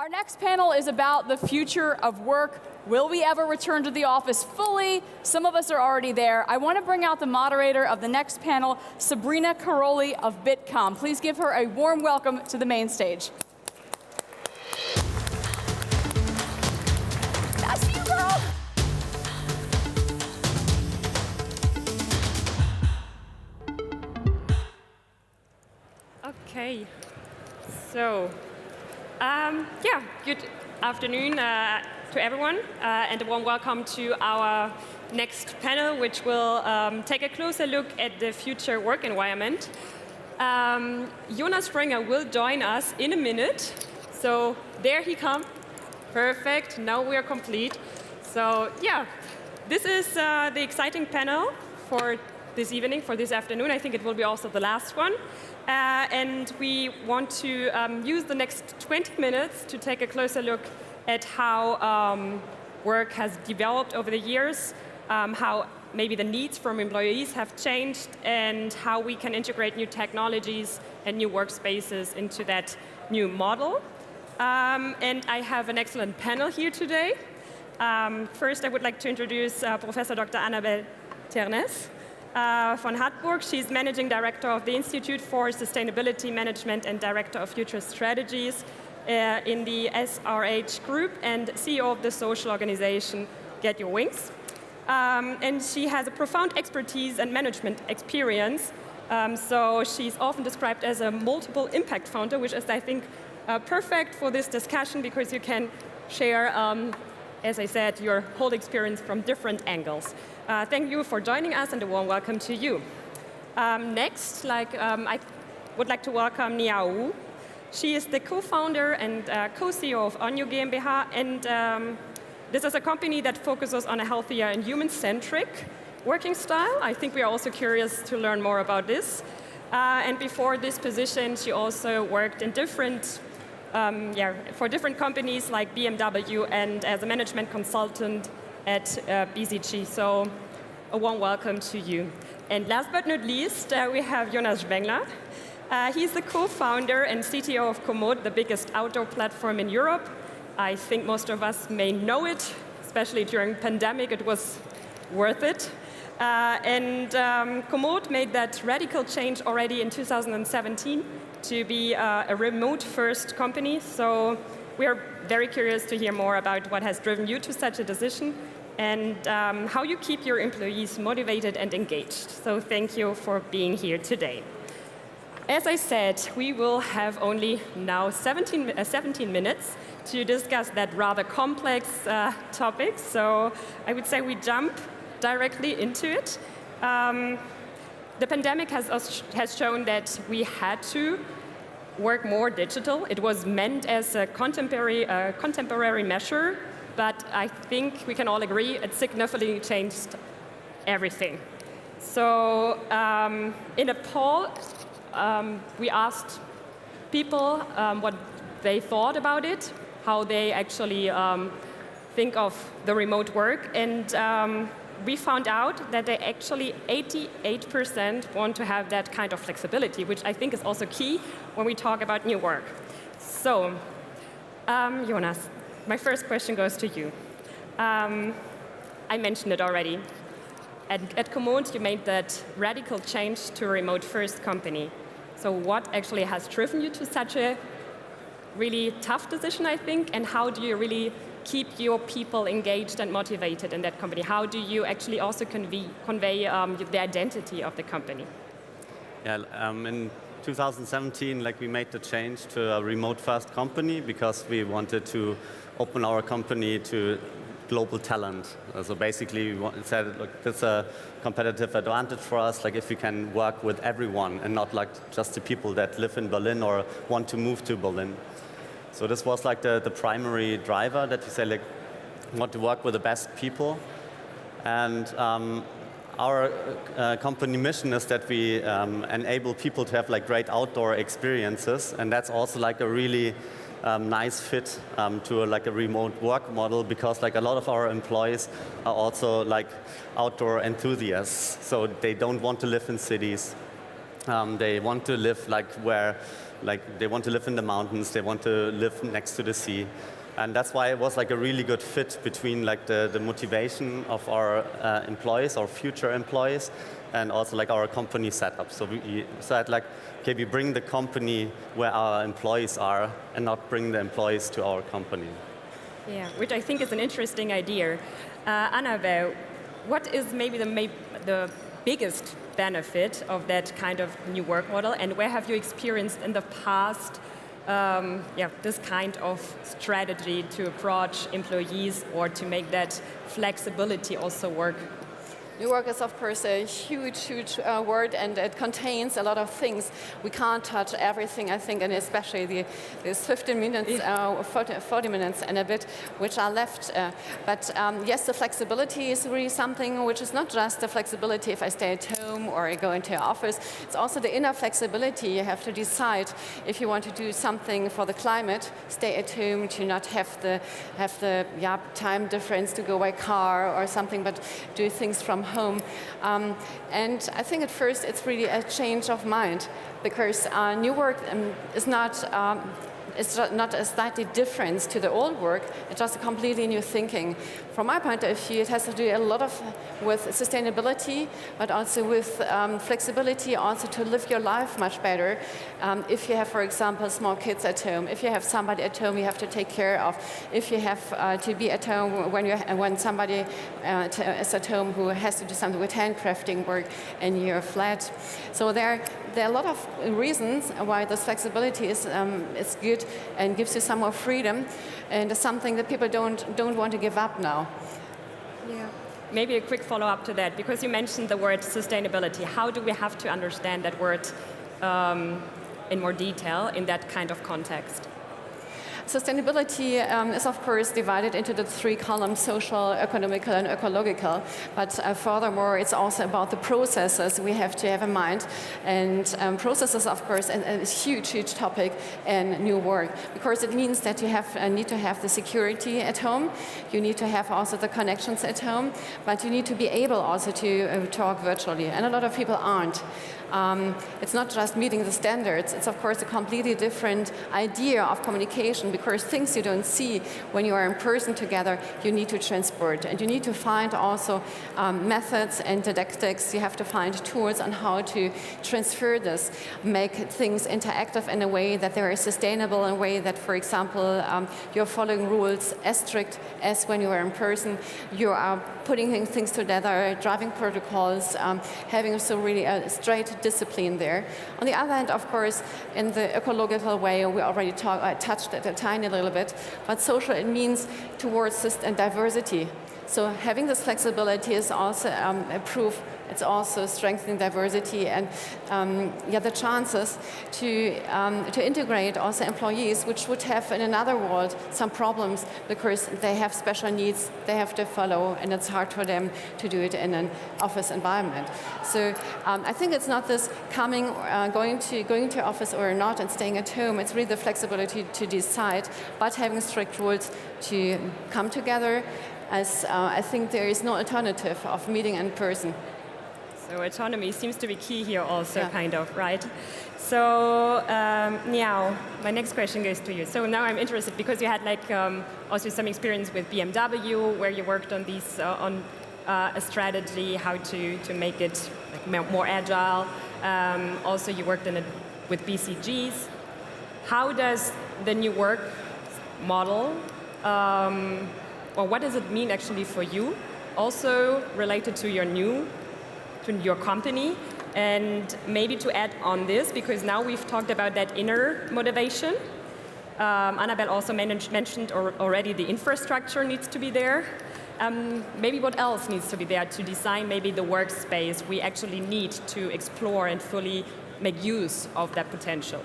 Our next panel is about the future of work. Will we ever return to the office fully? Some of us are already there. I want to bring out the moderator of the next panel, Sabrina Caroli of Bitkom. Please give her a warm welcome to the main stage. That's you, girl! Okay, so good afternoon to everyone, and a warm welcome to our next panel, which will take a closer look at the future work environment. Jonas Bangla will join us in a minute. So there he comes. Perfect. Now we are complete. So yeah, this is the exciting panel for this evening, for this afternoon. I think it will be also the last one. And we want to use the next 20 minutes to take a closer look at how work has developed over the years, how maybe the needs from employees have changed, and how we can integrate new technologies and new workspaces into that new model. And I have an excellent panel here today. First, I would like to introduce Professor Dr. Anabel Ternès. Von Hattburg. She's Managing Director of the Institute for Sustainability Management and Director of Future Strategies in the SRH Group and CEO of the social organization Get Your Wings. And she has a profound expertise and management experience. So she's often described as a multiple impact founder, which is, I think, perfect for this discussion because you can share, as I said, your whole experience from different angles. Thank you for joining us, and a warm welcome to you. Next, I would like to welcome Niao. She is the co-founder and co-CEO of Onyo GmbH, and this is a company that focuses on a healthier and human-centric working style. I think we are also curious to learn more about this. And before this position, she also worked in for different companies like BMW and as a management consultant at BCG. So a warm welcome to you. And last but not least, we have Jonas Bangla. He's the co-founder and CTO of Komoot, the biggest outdoor platform in Europe. I think most of us may know it, especially during pandemic, it was worth it. And Komoot made that radical change already in 2017 to be a remote-first company. So we are very curious to hear more about what has driven you to such a decision and how you keep your employees motivated and engaged. So thank you for being here today. As I said, we will have only now 17 minutes to discuss that rather complex topic. So I would say we jump directly into it. The pandemic has shown that we had to work more digital. It was meant as a contemporary measure, but I think we can all agree it significantly changed everything. So in a poll, we asked people what they thought about it, how they actually think of the remote work, and we found out that they actually 88% want to have that kind of flexibility, which I think is also key when we talk about new work. So, Jonas, my first question goes to you. I mentioned it already. At Komoot, you made that radical change to a remote-first company. So what actually has driven you to such a really tough decision, I think, and how do you really keep your people engaged and motivated in that company? How do you actually also convey the identity of the company? Yeah, in 2017, we made the change to a remote-first company because we wanted to open our company to global talent. So basically, we said, look, this is a competitive advantage for us, if we can work with everyone and not just the people that live in Berlin or want to move to Berlin. So this was the primary driver that we said, want to work with the best people. And our company mission is that we enable people to have great outdoor experiences, and that's also a really nice fit to a remote work model because a lot of our employees are also outdoor enthusiasts, so they don't want to live in cities. They want to live they want to live in the mountains. They want to live next to the sea. And that's why it was like a really good fit between like the motivation of our employees, our future employees, and also like our company setup. So we said like, okay, we bring the company where our employees are and not bring the employees to our company. Yeah, which I think is an interesting idea. Anabel, what is maybe the biggest benefit of that kind of new work model, and where have you experienced in the past this kind of strategy to approach employees or to make that flexibility also work? New work is, of course, a huge word, and it contains a lot of things. We can't touch everything, I think, and especially these 15 minutes, 40 minutes and a bit, which are left. But yes, the flexibility is really something which is not just the flexibility if I stay at home or I go into an office. It's also the inner flexibility. You have to decide if you want to do something for the climate, stay at home, to not have the time difference to go by car or something, but do things from home. And I think at first it's really a change of mind, because new work is not a slightly difference to the old work, it's just a completely new thinking. From my point of view, it has to do a lot with sustainability, but also with flexibility, also to live your life much better. If you have, for example, small kids at home, if you have somebody at home you have to take care of, if you have to be at home when somebody is at home who has to do something with handcrafting work in your flat. So there are a lot of reasons why this flexibility is good and gives you some more freedom, and it's something that people don't want to give up now. Yeah. Maybe a quick follow-up to that, because you mentioned the word sustainability. How do we have to understand that word in more detail in that kind of context? Sustainability is, of course, divided into the three columns: social, economical, and ecological. But furthermore, it's also about the processes we have to have in mind. And processes, of course, a huge topic in new work, because it means that you need to have the security at home. You need to have also the connections at home, but you need to be able also to talk virtually. And a lot of people aren't. It's not just meeting the standards. It's, of course, a completely different idea of communication, because things you don't see when you are in person together, you need to transport. And you need to find also methods and didactics. You have to find tools on how to transfer this, make things interactive in a way that they are sustainable, in a way that, for example, you're following rules as strict as when you are in person. You are putting things together, driving protocols, having so really a straight discipline there. On the other hand, of course, in the ecological way, we already touched it a tiny little bit, but social, it means towards diversity. So having this flexibility is also a proof. It's also strengthening diversity and the chances to integrate also employees which would have in another world some problems because they have special needs they have to follow, and it's hard for them to do it in an office environment. So I think it's not this going to office or not and staying at home. It's really the flexibility to decide, but having strict rules to come together, as I think there is no alternative of meeting in person. So autonomy seems to be key here also, kind of, right? So Niao, my next question goes to you. So now I'm interested, because you had also some experience with BMW, where you worked on these on a strategy, how to make it more agile. Also, you worked with BCGs. How does the new work model, or what does it mean actually for you? Also related to your company, and maybe to add on this, because now we've talked about that inner motivation. Anabel also mentioned already the infrastructure needs to be there. Maybe what else needs to be there to design maybe the workspace we actually need to explore and fully make use of that potential?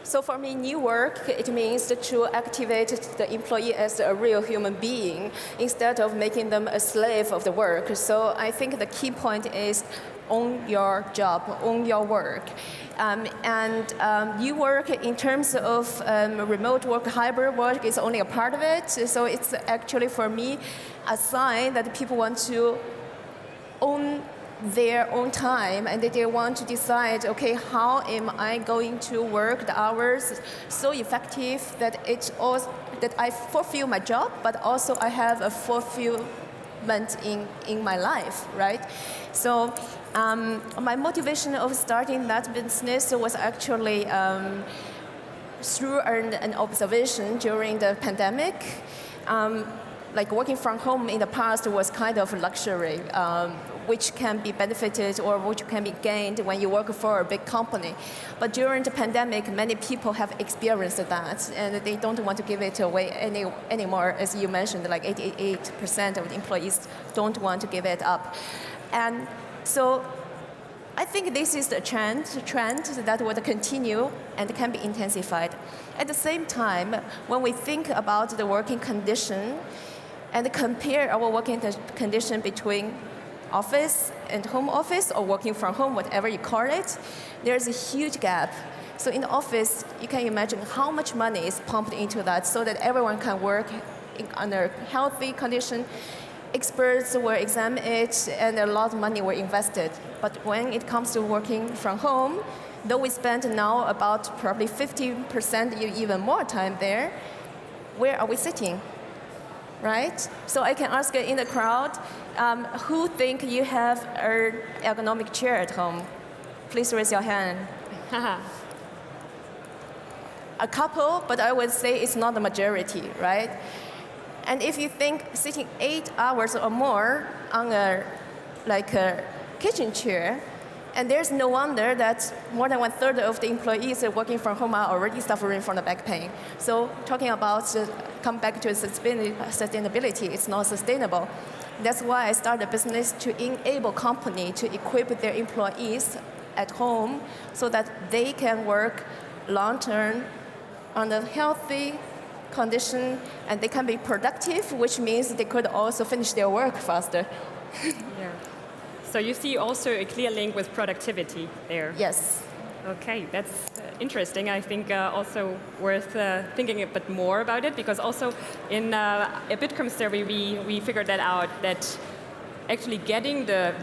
So for me, new work, it means to activate the employee as a real human being instead of making them a slave of the work. So I think the key point is own your job, own your work. New work in terms of remote work, hybrid work is only a part of it. So it's actually, for me, a sign that people want to own their own time, and they want to decide, okay, how am I going to work the hours so effective that that I fulfill my job, but also I have a fulfillment in my life, right? So my motivation of starting that business was actually through an observation during the pandemic. Like working from home in the past was kind of luxury, which can be benefited or which can be gained when you work for a big company. But during the pandemic, many people have experienced that, and they don't want to give it away anymore. As you mentioned, like 88% of the employees don't want to give it up. And so I think this is the trend that would continue and can be intensified. At the same time, when we think about the working condition and compare our working condition between office and home office or working from home, whatever you call it, there's a huge gap. So in the office, you can imagine how much money is pumped into that so that everyone can work under healthy condition. Experts were examined and a lot of money were invested. But when it comes to working from home, though we spend now about probably 50%, even more time there, where are we sitting, right? So I can ask in the crowd, who think you have an ergonomic chair at home? Please raise your hand. A couple, but I would say it's not the majority, right? And if you think sitting 8 hours or more on a kitchen chair, and there's no wonder that more than 1/3 of the employees working from home are already suffering from the back pain. So talking about come back to sustainability, it's not sustainable. That's why I started a business to enable company to equip their employees at home so that they can work long-term on a healthy condition and they can be productive, which means they could also finish their work faster. Yeah. So you see also a clear link with productivity there. Yes. Okay, that's interesting. I think also worth thinking a bit more about it, because also in a Bitcoin survey we figured that out, that actually getting the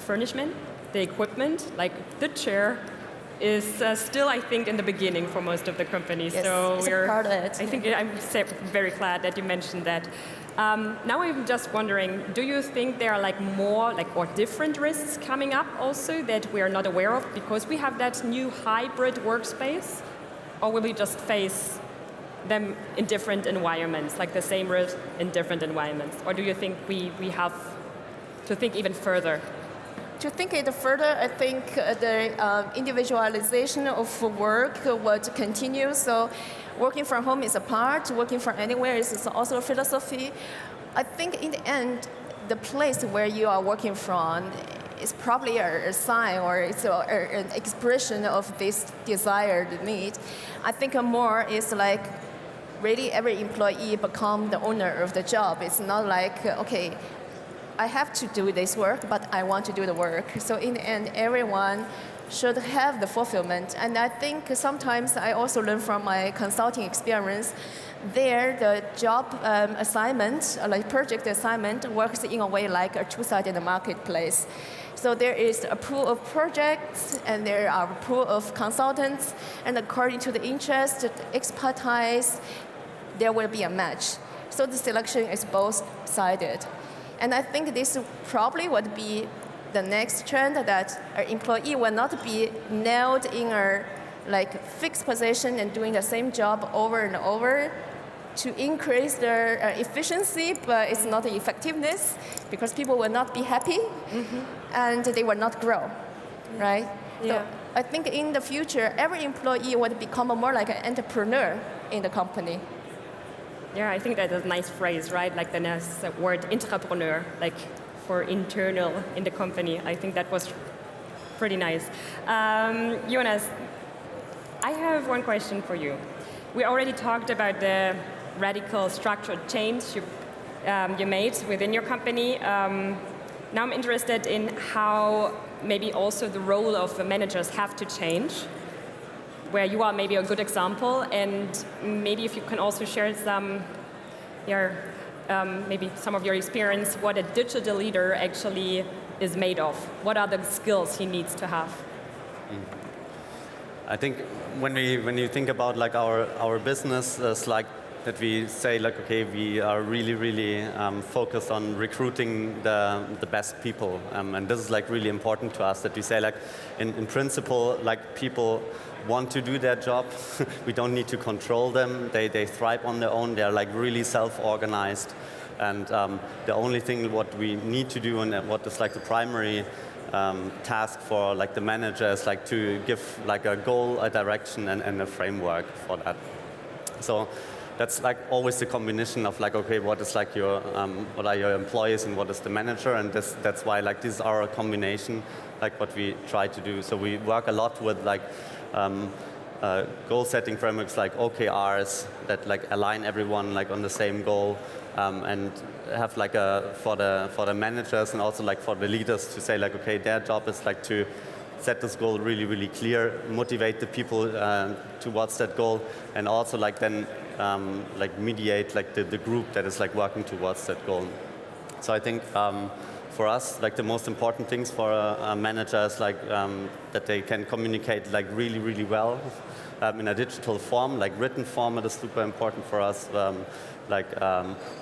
furnishment, the equipment, like the chair, is still, I think, in the beginning for most of the companies. Yes, so it's a part of it. I think I'm very glad that you mentioned that. Now I'm just wondering, do you think there are more or different risks coming up also that we are not aware of because we have that new hybrid workspace? Or will we just face them in different environments, like the same risk in different environments? Or do you think we have to think even further? To think it further, I think the individualization of work would continue. So working from home is a part, working from anywhere is also a philosophy. I think in the end, the place where you are working from is probably a sign or it's an expression of this desired need. I think more is like really every employee become the owner of the job. It's not like, okay, I have to do this work, but I want to do the work. So in the end, everyone should have the fulfillment. And I think sometimes I also learn from my consulting experience, there the job assignment, like project assignment, works in a way like a two-sided marketplace. So there is a pool of projects, and there are a pool of consultants, and according to the interest, expertise, there will be a match. So the selection is both-sided. And I think this probably would be the next trend, that an employee will not be nailed in a fixed position and doing the same job over and over to increase their efficiency, but it's not the effectiveness because people will not be happy and they will not grow, right? Yeah. So I think in the future, every employee would become more like an entrepreneur in the company. Yeah, I think that's a nice phrase, right? Like the nice word intrapreneur, like for internal in the company. I think that was pretty nice. Jonas, I have one question for you. We already talked about the radical structural change you made within your company. Now I'm interested in how maybe also the role of the managers have to change, where you are maybe a good example, and maybe if you can also share some, maybe some of your experience, what a digital leader actually is made of? What are the skills he needs to have? I think when you think about like our business, it's like that we say like, okay, we are really focused on recruiting the best people, and this is like really important to us, that we say like in principle, like people want to do their job. We don't need to control them. They thrive on their own. They're like really self-organized, and the only thing what we need to do, and what is like the primary task for like the manager, is like to give like a goal, a direction, and a framework for that. So that's like always the combination of like, okay, what is like your what are your employees and what is the manager, and that's why like these are a combination, like what we try to do. So we work a lot with like goal setting frameworks like OKRs that like align everyone like on the same goal, and have like for the managers and also like for the leaders to say like, okay, their job is like to set this goal really clear, motivate the people towards that goal, and also like then like mediate like the group that is like working towards that goal. So I think for us, like the most important things for a manager is like that they can communicate like really well in a digital form, like written format is super important for us.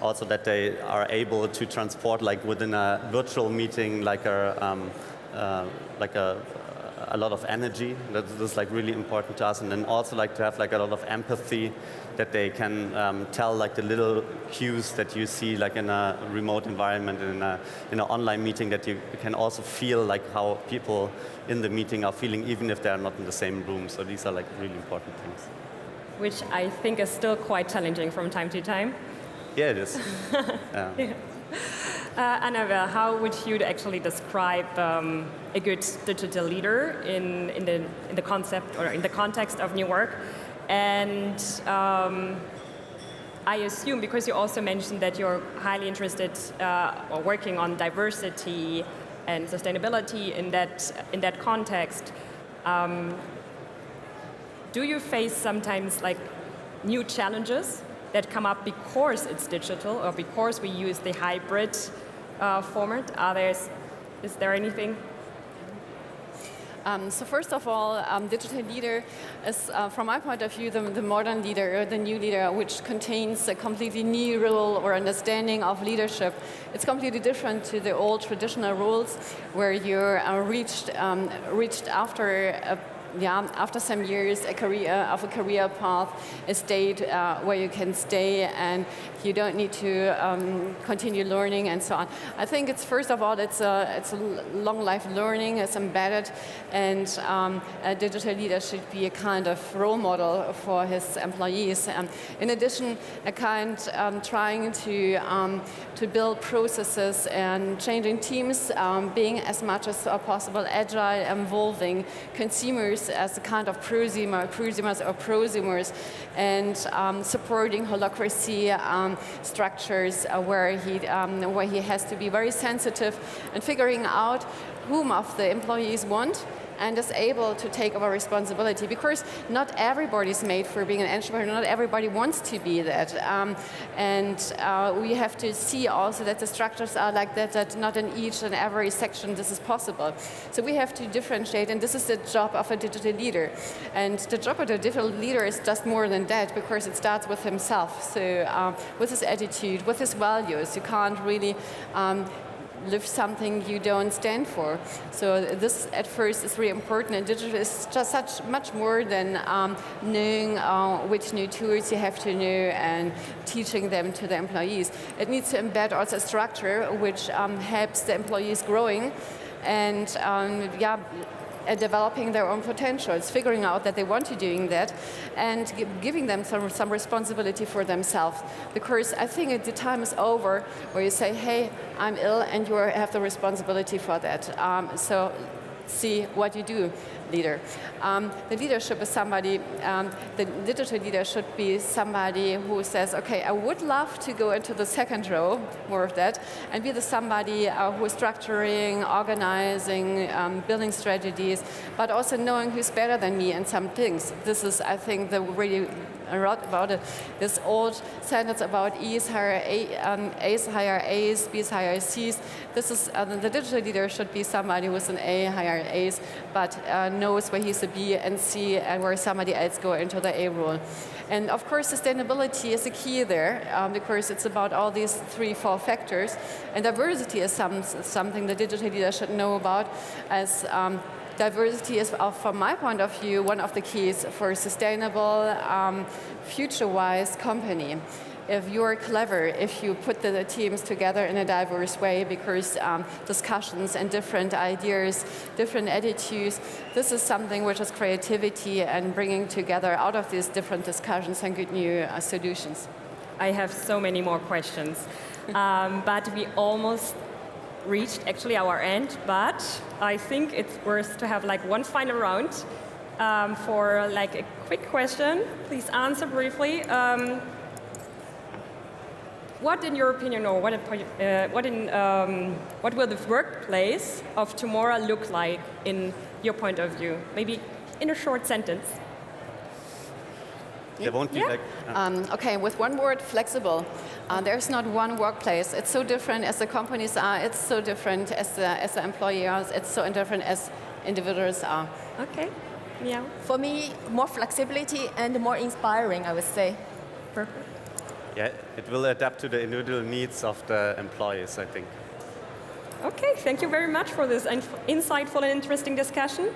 Also that they are able to transport like within a virtual meeting like a lot of energy. That is like really important to us, and then also like to have like a lot of empathy, that they can tell like the little cues that you see like in a remote environment, in an online meeting, that you can also feel like how people in the meeting are feeling, even if they are not in the same room. So these are like really important things. Which I think is still quite challenging from time to time. Yeah, it is. Yeah. Anabel, how would you actually describe a good digital leader in the concept or in the context of new work? And I assume, because you also mentioned that you're highly interested or working on diversity and sustainability in that context, do you face sometimes like new challenges that come up because it's digital or because we use the hybrid format? Is there anything? So first of all, digital leader is, from my point of view, the modern leader, the new leader, which contains a completely new role or understanding of leadership. It's completely different to the old traditional roles where you're reached after some years a career path, a state where you can stay and you don't need to continue learning and so on. I think it's, first of all, it's a long life learning, it's embedded, and a digital leader should be a kind of role model for his employees. In addition, a kind trying to build processes and changing teams, being as much as possible agile, involving consumers as a kind of prosumers or prosumers, and supporting holacracy structures where he has to be very sensitive and figuring out whom of the employees want and is able to take over responsibility, because not everybody is made for being an entrepreneur, not everybody wants to be that. We have to see also that the structures are like that, that not in each and every section this is possible. So we have to differentiate, and this is the job of a digital leader. And the job of a digital leader is just more than that, because it starts with himself. So with his attitude, with his values, you can't really live something you don't stand for. So this at first is really important, and digital is just much more than knowing which new tools you have to know and teaching them to the employees. It needs to embed also a structure which helps the employees growing and developing their own potentials, figuring out that they want to doing that, and giving them some responsibility for themselves. Because I think the time is over where you say, hey, I'm ill and you have the responsibility for that. So see what you do. leader. The leadership is somebody, the digital leader should be somebody who says, okay, I would love to go into the second row, more of that, and be the somebody who is structuring, organizing, building strategies, but also knowing who's better than me in some things. This is, I think, the really a lot about it. This old sentence about E's hire A's hire A's, B's hire C's. This is the digital leader should be somebody with an A hire A's, but knows where he's a B and C and where somebody else go into the A role. And of course, sustainability is a key there because it's about all these 3-4 factors. And diversity is something the digital leader should know about, as diversity is, from my point of view, one of the keys for a sustainable, future-wise company. If you're clever, if you put the teams together in a diverse way, because discussions and different ideas, different attitudes, this is something which is creativity and bringing together out of these different discussions and good new solutions. I have so many more questions, but we almost reached actually our end, but I think it's worth to have like one final round for like a quick question. Please answer briefly. What, in your opinion, or what will the workplace of tomorrow look like in your point of view? Maybe in a short sentence. There won't be like... Okay, with one word, flexible. There's not one workplace. It's so different as the companies are. It's so different as the employers. It's so different as individuals are. Okay, Niao. For me, more flexibility and more inspiring, I would say. Perfect. Yeah, it will adapt to the individual needs of the employees, I think. Okay, thank you very much for this insightful and interesting discussion.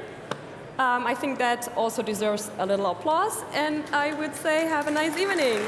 I think that also deserves a little applause, and I would say have a nice evening.